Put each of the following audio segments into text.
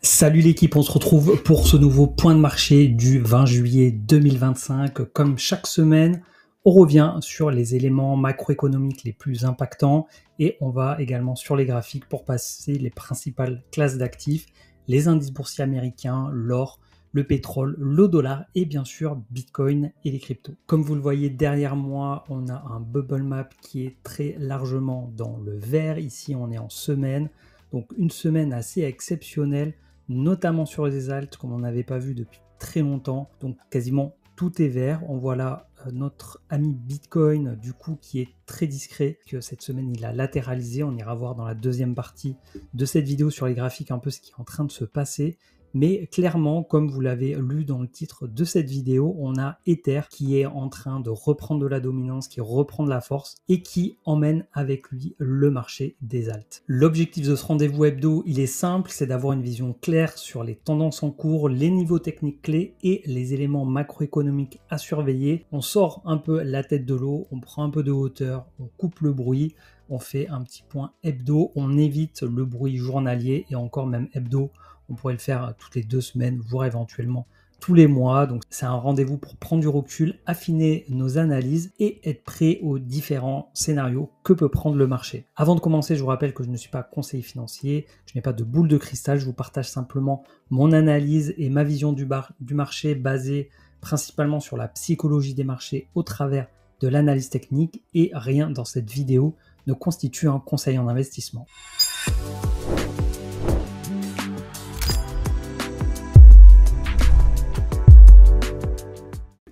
Salut l'équipe, on se retrouve pour ce nouveau point de marché du 20 juillet 2025. Comme chaque semaine, on revient sur les éléments macroéconomiques les plus impactants et on va également sur les graphiques pour passer les principales classes d'actifs, les indices boursiers américains, l'or, le pétrole, le dollar et bien sûr Bitcoin et les cryptos. Comme vous le voyez derrière moi, on a un bubble map qui est très largement dans le vert. Ici, on est en semaine, donc une semaine assez exceptionnelle, notamment sur les alts comme on n'avait pas vu depuis très longtemps. Donc quasiment tout est vert. On voit là notre ami Bitcoin du coup qui est très discret, que cette semaine il a latéralisé. On ira voir dans la deuxième partie de cette vidéo sur les graphiques un peu ce qui est en train de se passer. Mais clairement, comme vous l'avez lu dans le titre de cette vidéo, on a Ether qui est en train de reprendre de la dominance, qui reprend de la force et qui emmène avec lui le marché des alts. L'objectif de ce rendez-vous hebdo, il est simple, c'est d'avoir une vision claire sur les tendances en cours, les niveaux techniques clés et les éléments macroéconomiques à surveiller. On sort un peu la tête de l'eau, on prend un peu de hauteur, on coupe le bruit, on fait un petit point hebdo, on évite le bruit journalier et encore même hebdo. On pourrait le faire toutes les 2 semaines, voire éventuellement tous les mois. Donc c'est un rendez-vous pour prendre du recul, affiner nos analyses et être prêt aux différents scénarios que peut prendre le marché. Avant de commencer, je vous rappelle que je ne suis pas conseiller financier, je n'ai pas de boule de cristal, je vous partage simplement mon analyse et ma vision du marché basée principalement sur la psychologie des marchés au travers de l'analyse technique, et rien dans cette vidéo ne constitue un conseil en investissement.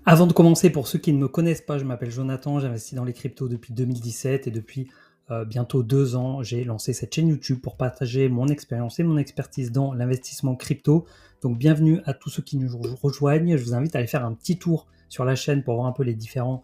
Avant de commencer, pour ceux qui ne me connaissent pas, je m'appelle Jonathan, j'investis dans les cryptos depuis 2017 et depuis bientôt 2 ans, j'ai lancé cette chaîne YouTube pour partager mon expérience et mon expertise dans l'investissement crypto. Donc bienvenue à tous ceux qui nous rejoignent. Je vous invite à aller faire un petit tour sur la chaîne pour voir un peu les différents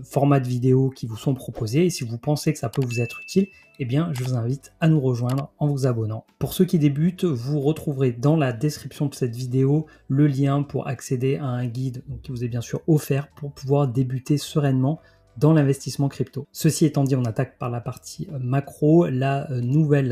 formats de vidéos qui vous sont proposés. Et si vous pensez que ça peut vous être utile, eh bien, je vous invite à nous rejoindre en vous abonnant. Pour ceux qui débutent, vous retrouverez dans la description de cette vidéo le lien pour accéder à un guide qui vous est bien sûr offert pour pouvoir débuter sereinement dans l'investissement crypto. Ceci étant dit, on attaque par la partie macro. La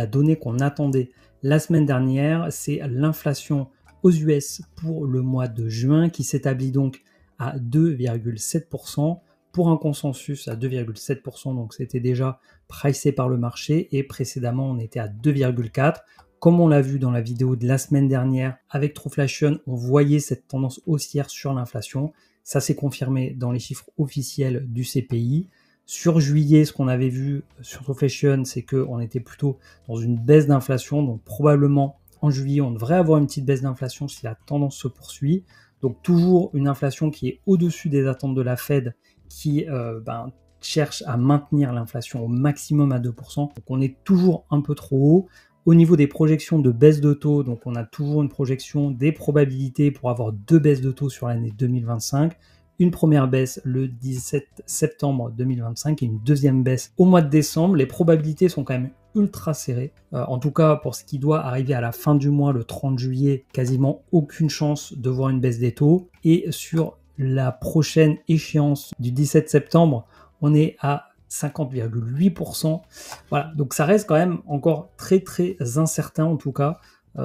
donnée qu'on attendait la semaine dernière, c'est l'inflation aux US pour le mois de juin qui s'établit donc à 2,7%. Pour un consensus à 2,7%, donc c'était déjà pricé par le marché, et précédemment on était à 2,4%. Comme on l'a vu dans la vidéo de la semaine dernière avec Truflation, on voyait cette tendance haussière sur l'inflation. Ça s'est confirmé dans les chiffres officiels du CPI. Sur juillet, ce qu'on avait vu sur Truflation, c'est qu'on était plutôt dans une baisse d'inflation, donc probablement en juillet on devrait avoir une petite baisse d'inflation si la tendance se poursuit. Donc toujours une inflation qui est au-dessus des attentes de la Fed, qui cherche à maintenir l'inflation au maximum à 2%. Donc on est toujours un peu trop haut. Au niveau des projections de baisse de taux, donc on a toujours une projection des probabilités pour avoir 2 baisses de taux sur l'année 2025. Une première baisse le 17 septembre 2025 et une deuxième baisse au mois de décembre. Les probabilités sont quand même ultra serrées. En tout cas, pour ce qui doit arriver à la fin du mois, le 30 juillet, quasiment aucune chance de voir une baisse des taux. Et sur la prochaine échéance du 17 septembre, on est à 50,8%. Voilà, donc ça reste quand même encore très très incertain en tout cas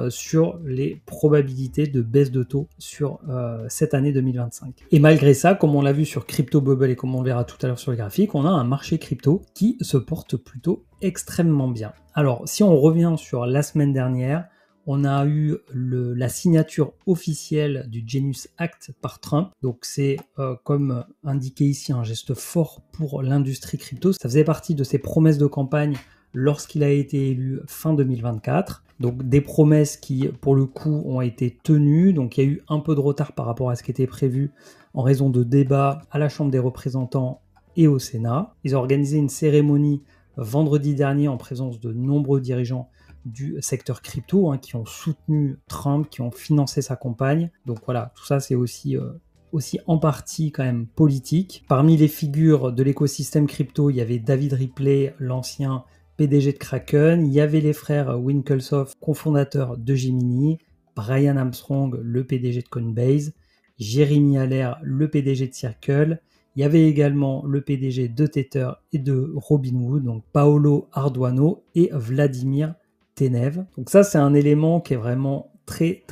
sur les probabilités de baisse de taux sur cette année 2025. Et malgré ça, comme on l'a vu sur Crypto Bubble et comme on le verra tout à l'heure sur le graphique, on a un marché crypto qui se porte plutôt extrêmement bien. Alors si on revient sur la semaine dernière, on a eu la signature officielle du Genius Act par Trump. Donc c'est comme indiqué ici un geste fort pour l'industrie crypto. Ça faisait partie de ses promesses de campagne lorsqu'il a été élu fin 2024. Donc des promesses qui pour le coup ont été tenues. Donc il y a eu un peu de retard par rapport à ce qui était prévu en raison de débats à la Chambre des représentants et au Sénat. Ils ont organisé une cérémonie vendredi dernier en présence de nombreux dirigeants du secteur crypto qui ont soutenu Trump, qui ont financé sa campagne. Donc voilà, tout ça c'est aussi en partie quand même politique. Parmi les figures de l'écosystème crypto, il y avait David Ripley, l'ancien PDG de Kraken, il y avait les frères Winklevoss, cofondateurs de Gemini, Brian Armstrong, le PDG de Coinbase, Jeremy Aller, le PDG de Circle. Il y avait également le PDG de Tether et de Robinhood, donc Paolo Ardoino et Vladimir Tenev. Donc ça, c'est un élément qui est vraiment très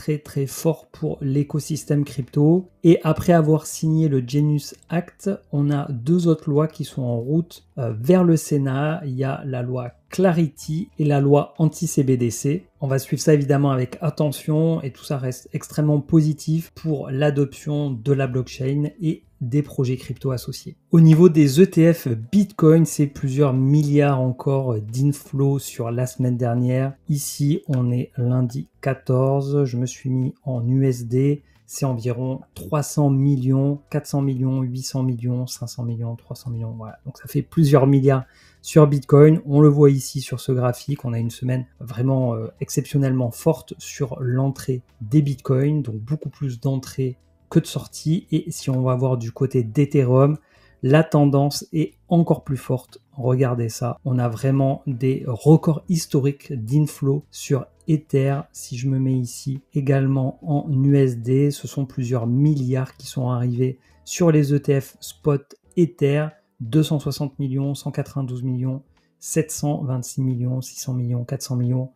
fort pour l'écosystème crypto. Et après avoir signé le Genius Act, on a 2 autres lois qui sont en route vers le Sénat. Il y a la loi Clarity et la loi anti-CBDC. On va suivre ça évidemment avec attention et tout ça reste extrêmement positif pour l'adoption de la blockchain et des projets crypto associés. Au niveau des ETF Bitcoin, c'est plusieurs milliards encore d'inflows sur la semaine dernière. Ici, on est lundi 14, je me suis mis en USD, c'est environ 300 millions, 400 millions, 800 millions, 500 millions, 300 millions, voilà. Donc ça fait plusieurs milliards sur Bitcoin. On le voit ici sur ce graphique, on a une semaine vraiment exceptionnellement forte sur l'entrée des Bitcoins, donc beaucoup plus d'entrées que de sortie. Et si on va voir du côté d'Ethereum, la tendance est encore plus forte. Regardez ça, on a vraiment des records historiques d'inflow sur Ether. Si je me mets ici également en USD, ce sont plusieurs milliards qui sont arrivés sur les ETF spot Ether, 260 millions, 192 millions, 726 millions, 600 millions, 400 millions.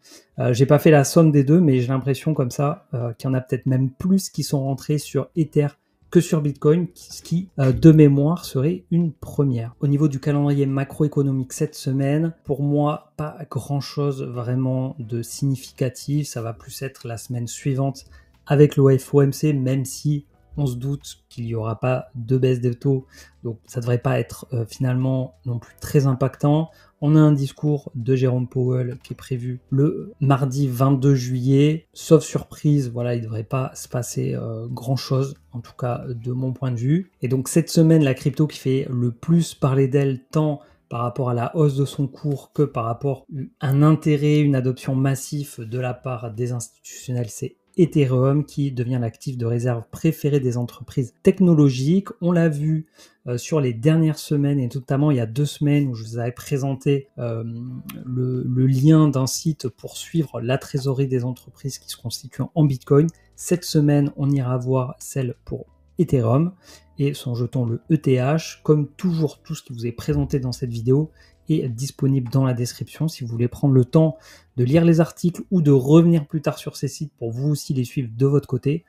J'ai pas fait la somme des deux, mais j'ai l'impression comme ça qu'il y en a peut-être même plus qui sont rentrés sur Ether que sur Bitcoin, ce qui, de mémoire, serait une première. Au niveau du calendrier macroéconomique cette semaine, pour moi, pas grand-chose vraiment de significatif. Ça va plus être la semaine suivante avec le FOMC, même si on se doute qu'il n'y aura pas de baisse des taux, donc ça ne devrait pas être finalement non plus très impactant. On a un discours de Jérôme Powell qui est prévu le mardi 22 juillet. Sauf surprise, voilà, il ne devrait pas se passer grand-chose, en tout cas de mon point de vue. Et donc cette semaine, la crypto qui fait le plus parler d'elle, tant par rapport à la hausse de son cours que par rapport à un intérêt, une adoption massive de la part des institutionnels, c'est Ethereum qui devient l'actif de réserve préféré des entreprises technologiques. On l'a vu sur les dernières semaines et notamment il y a 2 semaines où je vous avais présenté le lien d'un site pour suivre la trésorerie des entreprises qui se constituent en Bitcoin. Cette semaine, on ira voir celle pour Ethereum et son jeton le ETH. Comme toujours, tout ce qui vous est présenté dans cette vidéo est disponible dans la description si vous voulez prendre le temps de lire les articles ou de revenir plus tard sur ces sites pour vous aussi les suivre de votre côté.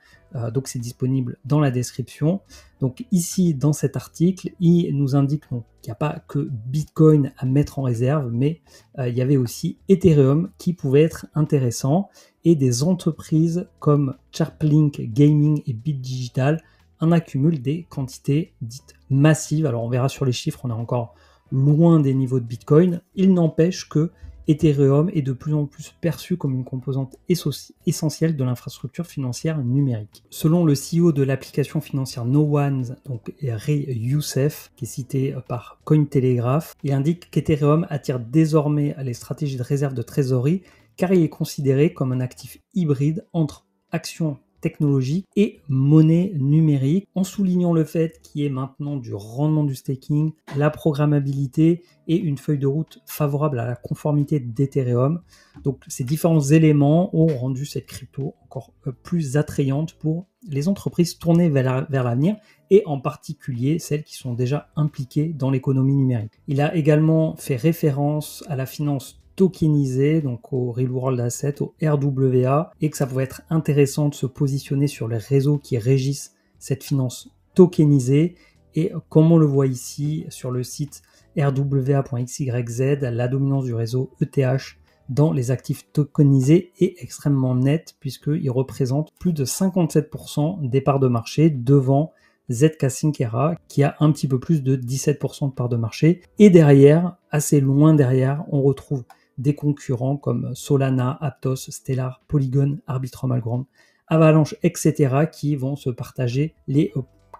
Donc c'est disponible dans la description. Donc ici dans cet article, il nous indique qu'il n'y a pas que Bitcoin à mettre en réserve, mais il y avait aussi Ethereum qui pouvait être intéressant et des entreprises comme Charplink Gaming et Bit Digital en accumulent des quantités dites massives. Alors on verra sur les chiffres, on est encore loin des niveaux de Bitcoin. Il n'empêche que Ethereum est de plus en plus perçu comme une composante essentielle de l'infrastructure financière numérique. Selon le CEO de l'application financière No1, donc Ray Youssef, qui est cité par Cointelegraph, il indique qu'Ethereum attire désormais les stratégies de réserve de trésorerie car il est considéré comme un actif hybride entre actions technologique et monnaie numérique, en soulignant le fait qu'il y ait maintenant du rendement du staking, la programmabilité et une feuille de route favorable à la conformité d'Ethereum. Donc ces différents éléments ont rendu cette crypto encore plus attrayante pour les entreprises tournées vers l'avenir et en particulier celles qui sont déjà impliquées dans l'économie numérique. Il a également fait référence à la finance tokenisé, donc au Real World Asset, au RWA, et que ça pouvait être intéressant de se positionner sur les réseaux qui régissent cette finance tokenisée. Et comme on le voit ici sur le site rwa.xyz, la dominance du réseau ETH dans les actifs tokenisés est extrêmement nette puisqu'il représente plus de 57% des parts de marché devant ZK Syncera qui a un petit peu plus de 17% de parts de marché. Et derrière, assez loin derrière, on retrouve des concurrents comme Solana, Aptos, Stellar, Polygon, Arbitrum Algorand, Avalanche, etc. qui vont se partager les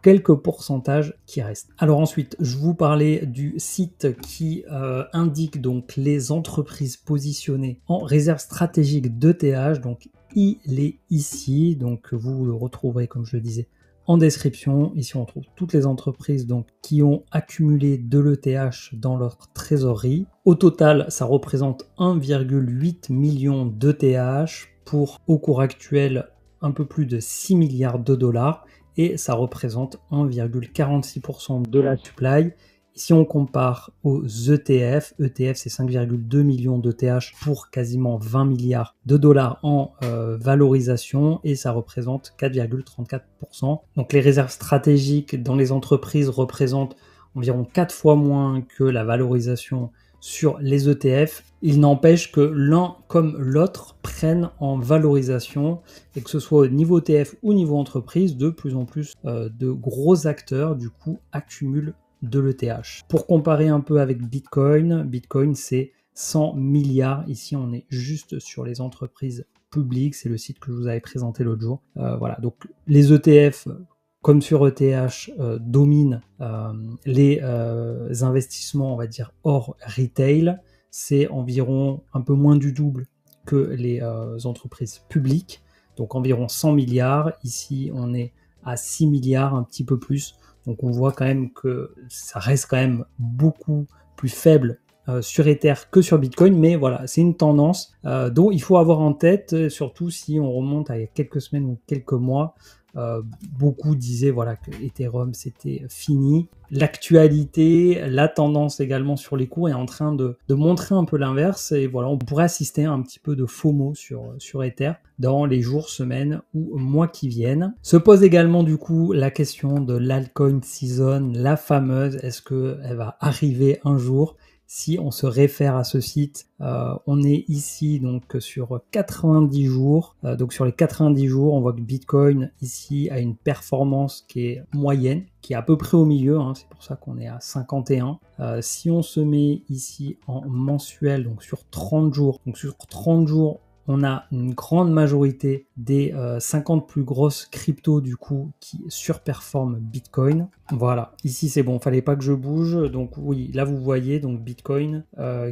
quelques pourcentages qui restent. Alors ensuite, je vous parlais du site qui indique donc les entreprises positionnées en réserve stratégique d'ETH. Donc il est ici, donc vous le retrouverez comme je le disais en description. Ici, on trouve toutes les entreprises donc, qui ont accumulé de l'ETH dans leur trésorerie. Au total, ça représente 1,8 million d'ETH pour, au cours actuel, un peu plus de 6 milliards de dollars et ça représente 1,46% de la supply Si on compare aux ETF, ETF c'est 5,2 millions d'ETH pour quasiment 20 milliards de dollars en valorisation et ça représente 4,34%. Donc les réserves stratégiques dans les entreprises représentent environ 4 fois moins que la valorisation sur les ETF. Il n'empêche que l'un comme l'autre prennent en valorisation et que ce soit au niveau ETF ou niveau entreprise, de plus en plus de gros acteurs du coup accumulent de l'ETH. Pour comparer un peu avec Bitcoin, Bitcoin c'est 100 milliards. Ici on est juste sur les entreprises publiques, c'est le site que je vous avais présenté l'autre jour. Voilà, donc les ETF comme sur ETH, dominent les investissements, on va dire, hors retail. C'est environ un peu moins du double que les entreprises publiques, donc environ 100 milliards. Ici, on est à 6 milliards, un petit peu plus. Donc on voit quand même que ça reste quand même beaucoup plus faible sur Ether que sur Bitcoin, mais voilà, c'est une tendance dont il faut avoir en tête, surtout si on remonte à quelques semaines ou quelques mois. Beaucoup disaient voilà, que Ethereum c'était fini. L'actualité, la tendance également sur les cours est en train de montrer un peu l'inverse et voilà, on pourrait assister à un petit peu de FOMO sur Ether dans les jours, semaines ou mois qui viennent. Se pose également du coup la question de l'altcoin season, la fameuse, est-ce qu'elle va arriver un jour? Si on se réfère à ce site, on est ici donc sur 90 jours. Donc sur les 90 jours, on voit que Bitcoin ici a une performance qui est moyenne, qui est à peu près au milieu, hein, c'est pour ça qu'on est à 51. Si on se met ici en mensuel, donc sur 30 jours, on a une grande majorité des 50 plus grosses cryptos du coup qui surperforment Bitcoin. Voilà, ici c'est bon, fallait pas que je bouge. Donc oui, là vous voyez donc Bitcoin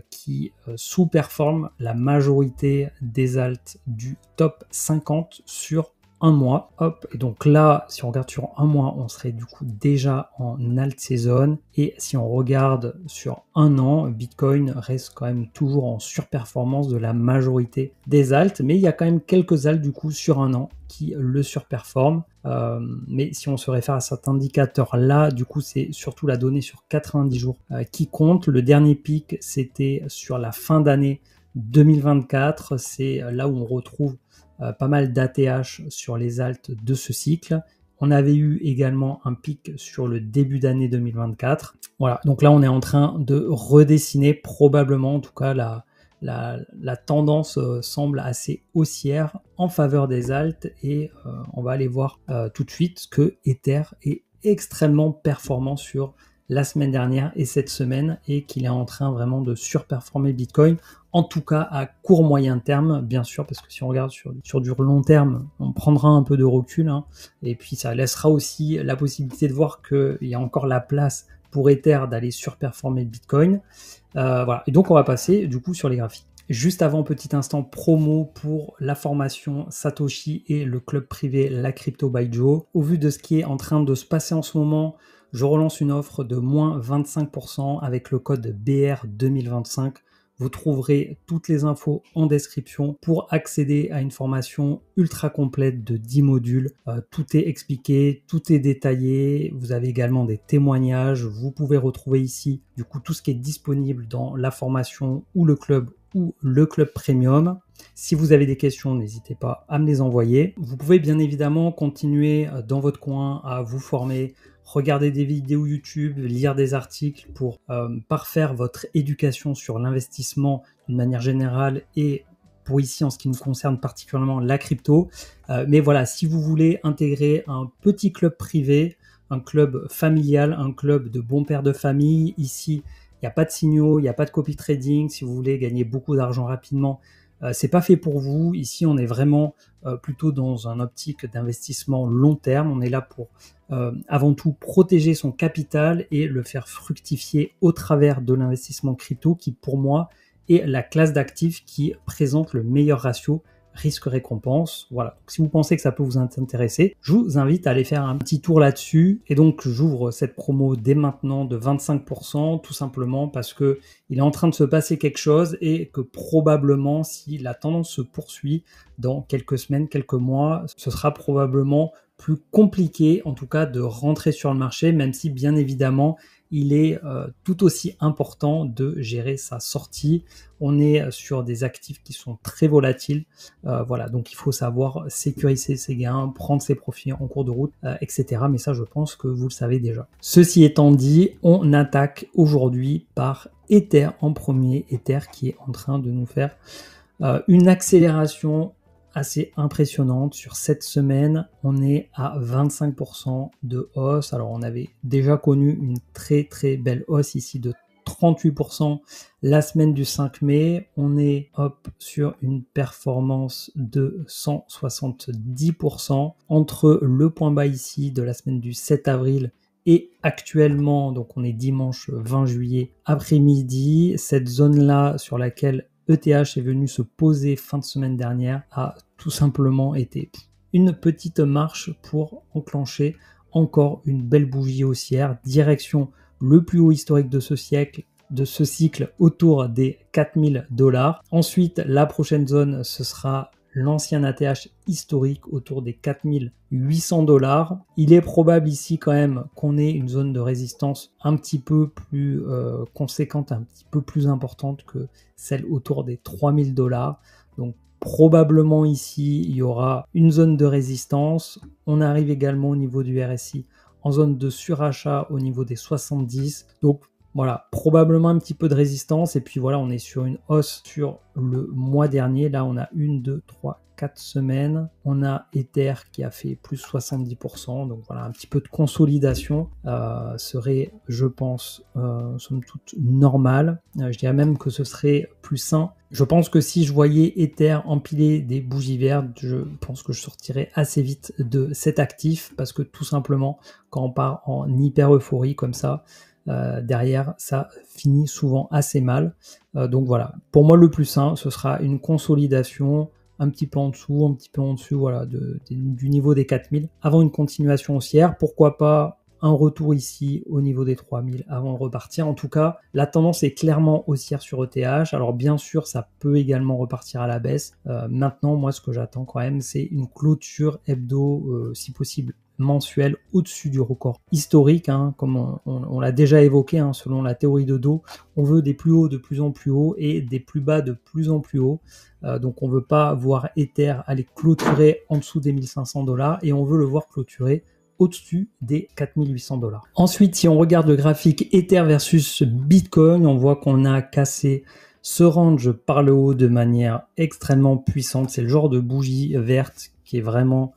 qui sous-performe la majorité des alts du top 50 sur un mois. Hop, et donc là, si on regarde sur un mois, on serait du coup déjà en alt saison. Et si on regarde sur un an, Bitcoin reste quand même toujours en surperformance de la majorité des alts. Mais il y a quand même quelques alts du coup sur un an qui le surperforment. Mais si on se réfère à cet indicateur-là, du coup, c'est surtout la donnée sur 90 jours qui compte. Le dernier pic, c'était sur la fin d'année 2024. C'est là où on retrouve pas mal d'ATH sur les alts de ce cycle. On avait eu également un pic sur le début d'année 2024. Voilà, donc là on est en train de redessiner probablement, en tout cas la tendance semble assez haussière en faveur des alts et on va aller voir tout de suite que Ether est extrêmement performant sur la semaine dernière et cette semaine et qu'il est en train vraiment de surperformer Bitcoin, en tout cas à court moyen terme, bien sûr, parce que si on regarde sur du long terme, on prendra un peu de recul, hein, et puis ça laissera aussi la possibilité de voir qu'il y a encore la place pour Ether d'aller surperformer Bitcoin. Voilà, et donc on va passer du coup sur les graphiques. Juste avant, petit instant promo pour la formation Satoshi et le club privé La Crypto by Joe. Au vu de ce qui est en train de se passer en ce moment, je relance une offre de moins 25% avec le code BR2025. Vous trouverez toutes les infos en description pour accéder à une formation ultra complète de 10 modules. Tout est expliqué, tout est détaillé. Vous avez également des témoignages. Vous pouvez retrouver ici du coup tout ce qui est disponible dans la formation ou le club premium. Si vous avez des questions, n'hésitez pas à me les envoyer. Vous pouvez bien évidemment continuer dans votre coin à vous former, regarder des vidéos YouTube, lire des articles pour parfaire votre éducation sur l'investissement d'une manière générale et pour ici en ce qui nous concerne particulièrement la crypto. Mais voilà, si vous voulez intégrer un petit club privé, un club familial, un club de bons pères de famille, ici il n'y a pas de signaux, il n'y a pas de copy trading. Si vous voulez gagner beaucoup d'argent rapidement, c'est pas fait pour vous. Ici, on est vraiment plutôt dans un optique d'investissement long terme. On est là pour avant tout protéger son capital et le faire fructifier au travers de l'investissement crypto qui, pour moi, est la classe d'actifs qui présente le meilleur ratio risque-récompense. Voilà. Donc, si vous pensez que ça peut vous intéresser, je vous invite à aller faire un petit tour là-dessus. Et donc, j'ouvre cette promo dès maintenant de 25%, tout simplement parce que il est en train de se passer quelque chose et que probablement, si la tendance se poursuit dans quelques semaines, quelques mois, ce sera probablement plus compliqué, en tout cas, de rentrer sur le marché, même si, bien évidemment, il est tout aussi important de gérer sa sortie. On est sur des actifs qui sont très volatiles, voilà, donc il faut savoir sécuriser ses gains, prendre ses profits en cours de route, etc. Mais ça, je pense que vous le savez déjà. Ceci étant dit, on attaque aujourd'hui par Ether en premier, Ether qui est en train de nous faire une accélération assez impressionnante. Sur cette semaine, on est à 25% de hausse. Alors on avait déjà connu une très très belle hausse ici de 38% la semaine du 5 mai. On est sur une performance de 170% entre le point bas ici de la semaine du 7 avril et actuellement, donc on est dimanche 20 juillet après-midi, cette zone-là sur laquelle ETH est venu se poser fin de semaine dernière a tout simplement été une petite marche pour enclencher encore une belle bougie haussière, direction le plus haut historique de ce siècle, de ce cycle autour des 4000 $. Ensuite, la prochaine zone, ce sera l'ancien ATH historique autour des 4800 $. Il est probable ici quand même qu'on ait une zone de résistance un petit peu plus conséquente, un petit peu plus importante que celle autour des 3000 $. Donc probablement ici, il y aura une zone de résistance. On arrive également au niveau du RSI en zone de surachat au niveau des 70. Donc voilà, probablement un petit peu de résistance. Et puis voilà, on est sur une hausse sur le mois dernier. Là, on a 1, 2, 3, 4 semaines. On a Ether qui a fait plus 70%. Donc voilà, un petit peu de consolidation serait, je pense, somme toute normal. Je dirais même que ce serait plus sain. Je pense que si je voyais Ether empiler des bougies vertes, je pense que je sortirais assez vite de cet actif parce que tout simplement, quand on part en hyper euphorie comme ça, derrière, ça finit souvent assez mal. Donc voilà, pour moi, le plus sain, ce sera une consolidation un petit peu en dessous, un petit peu en dessus, voilà, du niveau des 4000, avant une continuation haussière. Pourquoi pas un retour ici au niveau des 3000 avant de repartir. En tout cas, la tendance est clairement haussière sur ETH. Alors bien sûr, ça peut également repartir à la baisse. Maintenant, moi, ce que j'attends quand même, c'est une clôture hebdo, si possible mensuel au-dessus du record historique, hein, comme on l'a déjà évoqué, hein, selon la théorie de dos, on veut des plus hauts de plus en plus hauts et des plus bas de plus en plus hauts. Donc on veut pas voir Ether aller clôturer en dessous des 1500 $ et on veut le voir clôturer au-dessus des 4800 $. Ensuite, si on regarde le graphique Ether versus Bitcoin, on voit qu'on a cassé ce range par le haut de manière extrêmement puissante. C'est le genre de bougie verte qui est vraiment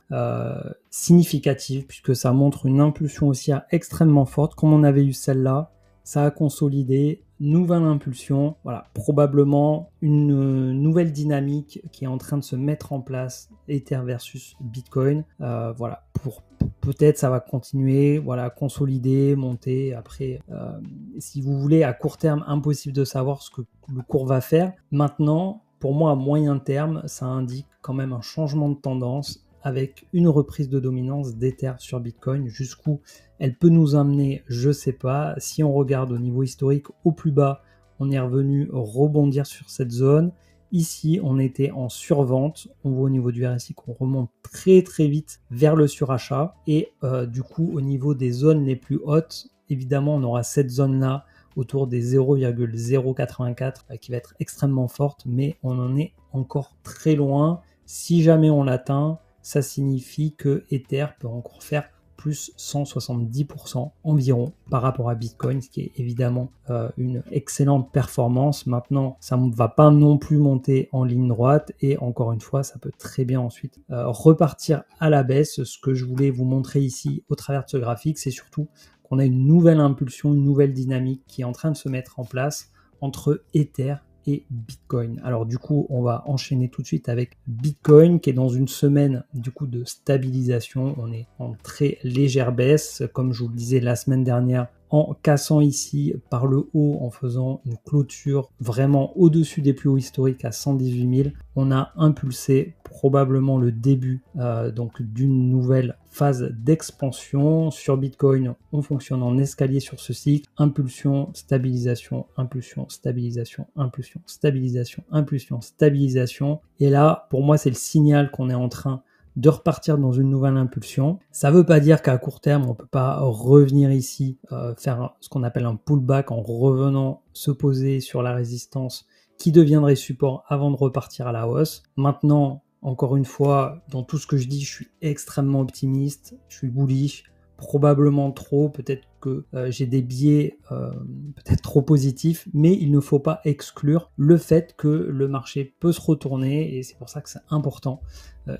significative puisque ça montre une impulsion haussière extrêmement forte. Comme on avait eu celle-là, ça a consolidé, nouvelle impulsion, voilà, probablement une nouvelle dynamique qui est en train de se mettre en place, Ether versus Bitcoin. Voilà, peut-être ça va continuer, voilà, consolider, monter. Après, si vous voulez, à court terme, impossible de savoir ce que le cours va faire. Maintenant, pour moi, à moyen terme, ça indique quand même un changement de tendance avec une reprise de dominance d'Ether sur Bitcoin. Jusqu'où elle peut nous amener, je ne sais pas. Si on regarde au niveau historique, au plus bas, on est revenu rebondir sur cette zone. Ici, on était en survente. On voit au niveau du RSI qu'on remonte très très vite vers le surachat. Et du coup, au niveau des zones les plus hautes, évidemment, on aura cette zone-là autour des 0,084 qui va être extrêmement forte, mais on en est encore très loin. Si jamais on l'atteint, ça signifie que Ether peut encore faire plus 170% environ par rapport à Bitcoin, ce qui est évidemment une excellente performance. Maintenant, ça ne va pas non plus monter en ligne droite et encore une fois, ça peut très bien ensuite repartir à la baisse. Ce que je voulais vous montrer ici au travers de ce graphique, c'est surtout qu'on a une nouvelle impulsion, une nouvelle dynamique qui est en train de se mettre en place entre Ether et Bitcoin. Alors du coup, on va enchaîner tout de suite avec Bitcoin qui est dans une semaine du coup de stabilisation. On est en très légère baisse, comme je vous le disais la semaine dernière, en cassant ici par le haut, en faisant une clôture vraiment au-dessus des plus hauts historiques à 118 000. On a impulsé probablement le début donc d'une nouvelle phase d'expansion. Sur Bitcoin, on fonctionne en escalier sur ce cycle. Impulsion, stabilisation, impulsion, stabilisation, impulsion, stabilisation, impulsion, stabilisation. Et là, pour moi, c'est le signal qu'on est en train de repartir dans une nouvelle impulsion. Ça ne veut pas dire qu'à court terme, on ne peut pas revenir ici, faire ce qu'on appelle un pullback en revenant se poser sur la résistance qui deviendrait support avant de repartir à la hausse. Maintenant, encore une fois, dans tout ce que je dis, je suis extrêmement optimiste, je suis bullish, probablement trop, peut-être que j'ai des biais peut-être trop positifs, mais il ne faut pas exclure le fait que le marché peut se retourner et c'est pour ça que c'est important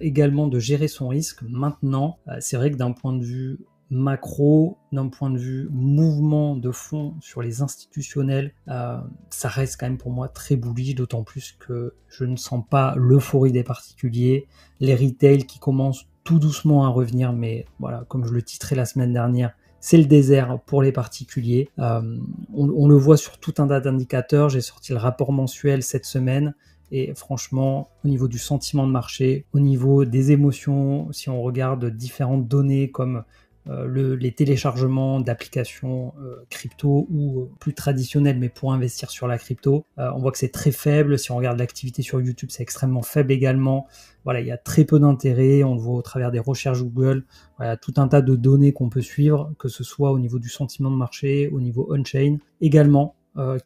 également de gérer son risque. Maintenant, c'est vrai que d'un point de vue macro, d'un point de vue mouvement de fond sur les institutionnels, ça reste quand même pour moi très bullish, d'autant plus que je ne sens pas l'euphorie des particuliers, les retails qui commencent tout doucement à revenir, mais voilà, comme je le titrais la semaine dernière, c'est le désert pour les particuliers. On le voit sur tout un tas d'indicateurs. J'ai sorti le rapport mensuel cette semaine et franchement, au niveau du sentiment de marché, au niveau des émotions, si on regarde différentes données comme les téléchargements d'applications crypto ou plus traditionnelles mais pour investir sur la crypto, on voit que c'est très faible. Si on regarde l'activité sur YouTube, c'est extrêmement faible également. Voilà, il y a très peu d'intérêt, on le voit au travers des recherches Google. Voilà, tout un tas de données qu'on peut suivre, que ce soit au niveau du sentiment de marché, au niveau on-chain également,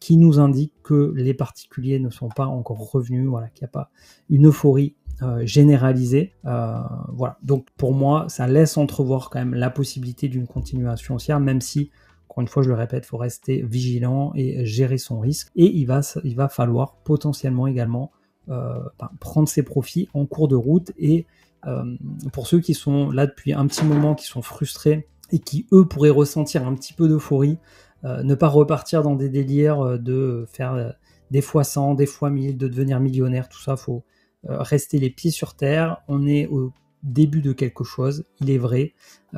qui nous indiquent que les particuliers ne sont pas encore revenus, voilà, qu'il n'y a pas une euphorie généralisée. Voilà. Donc pour moi, ça laisse entrevoir quand même la possibilité d'une continuation haussière, même si, encore une fois, je le répète, il faut rester vigilant et gérer son risque. Et il va falloir potentiellement également prendre ses profits en cours de route. Et pour ceux qui sont là depuis un petit moment, qui sont frustrés et qui, eux, pourraient ressentir un petit peu d'euphorie, ne pas repartir dans des délires de faire des fois 100, des fois 1000, de devenir millionnaire, tout ça, faut rester les pieds sur terre. On est au début de quelque chose, il est vrai.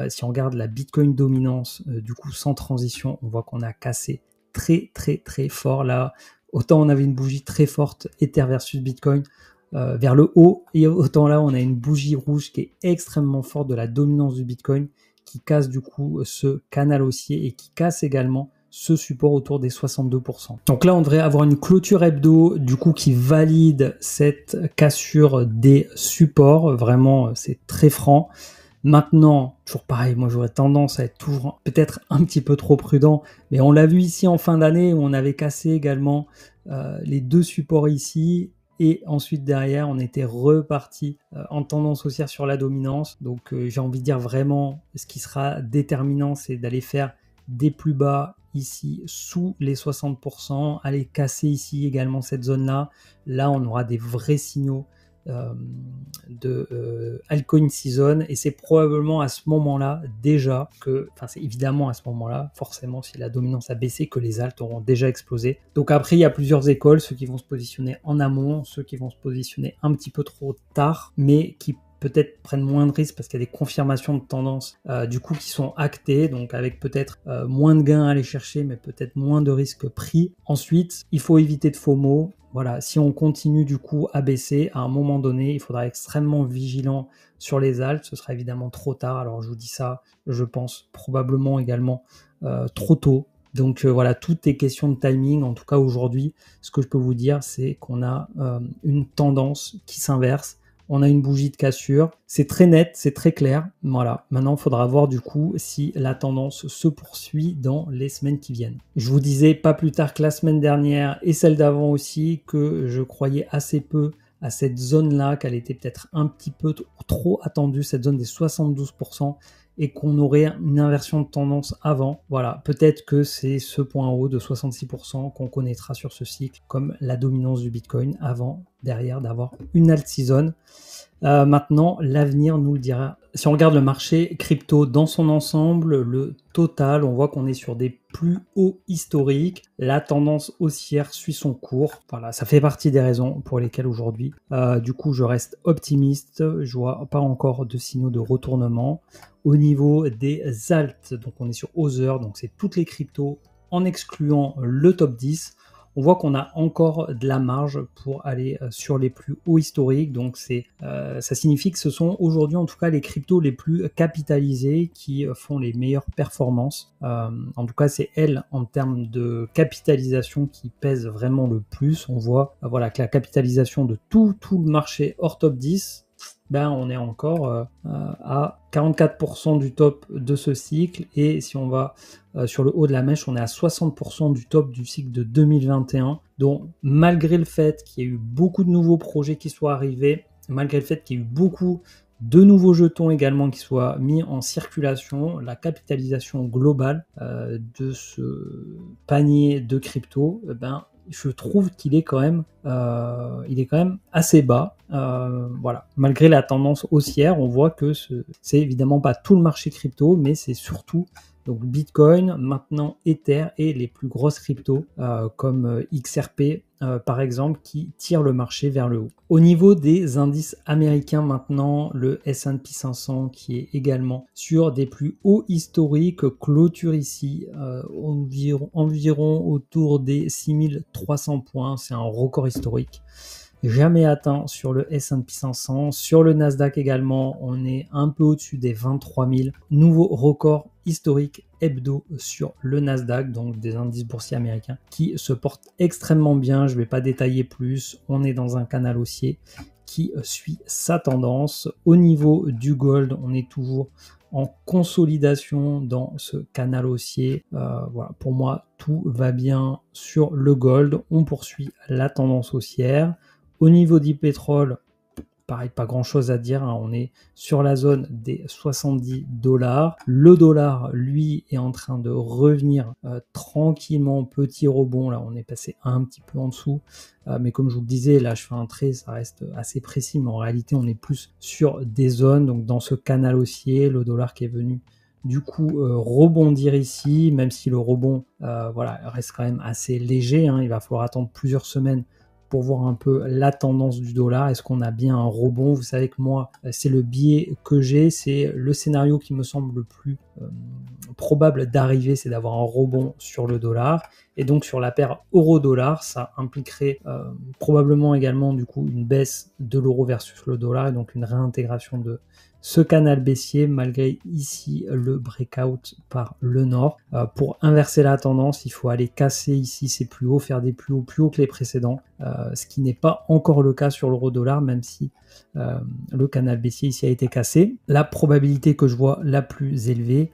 Si on regarde la Bitcoin dominance, du coup sans transition, on voit qu'on a cassé très très très fort là. Autant on avait une bougie très forte, Ether versus Bitcoin, vers le haut, et autant là on a une bougie rouge qui est extrêmement forte de la dominance du Bitcoin, qui casse du coup ce canal haussier et qui casse également ce support autour des 62%. Donc là, on devrait avoir une clôture hebdo du coup qui valide cette cassure des supports. Vraiment, c'est très franc. Maintenant, toujours pareil, moi j'aurais tendance à être toujours peut-être un petit peu trop prudent, mais on l'a vu ici en fin d'année où on avait cassé également les deux supports ici. Et ensuite derrière, on était reparti en tendance haussière sur la dominance. Donc j'ai envie de dire vraiment, ce qui sera déterminant, c'est d'aller faire des plus bas ici sous les 60%, aller casser ici également cette zone-là. Là, on aura des vrais signaux de altcoin season, et c'est probablement à ce moment-là déjà que, enfin c'est évidemment à ce moment-là, forcément si la dominance a baissé, que les alts auront déjà explosé. Donc après il y a plusieurs écoles, ceux qui vont se positionner en amont, ceux qui vont se positionner un petit peu trop tard, mais qui peut-être prennent moins de risques parce qu'il y a des confirmations de tendance du coup qui sont actées, donc avec peut-être moins de gains à aller chercher, mais peut-être moins de risques pris. Ensuite, il faut éviter de FOMO. Voilà, si on continue du coup à baisser, à un moment donné, il faudra être extrêmement vigilant sur les alts. Ce sera évidemment trop tard. Alors je vous dis ça, je pense probablement également trop tôt. Donc voilà, tout est question de timing. En tout cas aujourd'hui, ce que je peux vous dire, c'est qu'on a une tendance qui s'inverse. On a une bougie de cassure, c'est très net, c'est très clair. Voilà, maintenant il faudra voir du coup si la tendance se poursuit dans les semaines qui viennent. Je vous disais pas plus tard que la semaine dernière et celle d'avant aussi que je croyais assez peu à cette zone-là, qu'elle était peut-être un petit peu trop attendue, cette zone des 72%, et qu'on aurait une inversion de tendance avant. Voilà, peut-être que c'est ce point haut de 66% qu'on connaîtra sur ce cycle comme la dominance du Bitcoin avant, derrière, d'avoir une alt season. Maintenant, l'avenir nous le dira. Si on regarde le marché crypto dans son ensemble, le total, on voit qu'on est sur des plus hauts historiques. La tendance haussière suit son cours. Voilà, ça fait partie des raisons pour lesquelles aujourd'hui, du coup, je reste optimiste. Je vois pas encore de signaux de retournement. Au niveau des alts, donc on est sur Other, donc c'est toutes les cryptos en excluant le top 10. On voit qu'on a encore de la marge pour aller sur les plus hauts historiques. Donc ça signifie que ce sont aujourd'hui en tout cas les cryptos les plus capitalisés qui font les meilleures performances. En tout cas, c'est elles en termes de capitalisation qui pèsent vraiment le plus. On voit voilà, que la capitalisation de tout le marché hors top 10, ben on est encore à 44% du top de ce cycle, et si on va sur le haut de la mèche, on est à 60% du top du cycle de 2021. Donc malgré le fait qu'il y ait eu beaucoup de nouveaux projets qui soient arrivés, malgré le fait qu'il y ait eu beaucoup de nouveaux jetons également qui soient mis en circulation, la capitalisation globale de ce panier de crypto, ben, je trouve qu'il est quand même assez bas. Voilà. Malgré la tendance haussière, on voit que c'est évidemment pas tout le marché crypto, mais c'est surtout donc Bitcoin, maintenant Ether et les plus grosses cryptos comme XRP par exemple, qui tirent le marché vers le haut. Au niveau des indices américains maintenant, le S&P 500 qui est également sur des plus hauts historiques, clôture ici environ autour des 6300 points, c'est un record historique. Jamais atteint sur le S&P 500. Sur le Nasdaq également, on est un peu au-dessus des 23 000. Nouveau record historique hebdo sur le Nasdaq, donc des indices boursiers américains qui se portent extrêmement bien. Je ne vais pas détailler plus. On est dans un canal haussier qui suit sa tendance. Au niveau du gold, on est toujours en consolidation dans ce canal haussier. Voilà, pour moi, tout va bien sur le gold. On poursuit la tendance haussière. Au niveau du pétrole, pareil, pas grand chose à dire, hein, on est sur la zone des 70 $. Le dollar, lui, est en train de revenir tranquillement, petit rebond, là on est passé un petit peu en dessous, mais comme je vous le disais, là je fais un trait, ça reste assez précis, mais en réalité on est plus sur des zones, donc dans ce canal haussier, le dollar qui est venu du coup rebondir ici, même si le rebond voilà, reste quand même assez léger, hein, il va falloir attendre plusieurs semaines pour voir un peu la tendance du dollar. Est-ce qu'on a bien un rebond? Vous savez que moi, c'est le biais que j'ai, c'est le scénario qui me semble le plus probable d'arriver, c'est d'avoir un rebond sur le dollar. Et donc sur la paire euro-dollar, ça impliquerait probablement également du coup une baisse de l'euro versus le dollar, et donc une réintégration de ce canal baissier, malgré ici le breakout par le nord. Pour inverser la tendance, il faut aller casser ici ces plus hauts, faire des plus hauts que les précédents, ce qui n'est pas encore le cas sur l'euro-dollar, même si le canal baissier ici a été cassé. La probabilité que je vois la plus élevée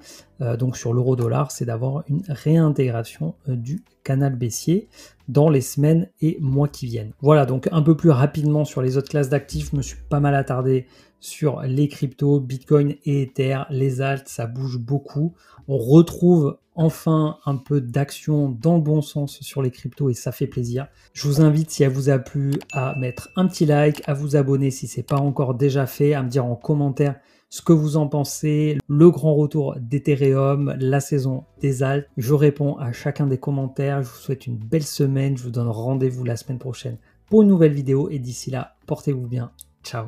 donc sur l'euro-dollar, c'est d'avoir une réintégration du canal baissier dans les semaines et mois qui viennent. Voilà, donc un peu plus rapidement sur les autres classes d'actifs, je me suis pas mal attardé sur les cryptos, Bitcoin et Ether, les alts, ça bouge beaucoup. On retrouve enfin un peu d'action dans le bon sens sur les cryptos et ça fait plaisir. Je vous invite, si elle vous a plu, à mettre un petit like, à vous abonner si ce n'est pas encore déjà fait, à me dire en commentaire ce que vous en pensez, le grand retour d'Ethereum, la saison des alts. Je réponds à chacun des commentaires. Je vous souhaite une belle semaine. Je vous donne rendez-vous la semaine prochaine pour une nouvelle vidéo et d'ici là, portez-vous bien. Ciao.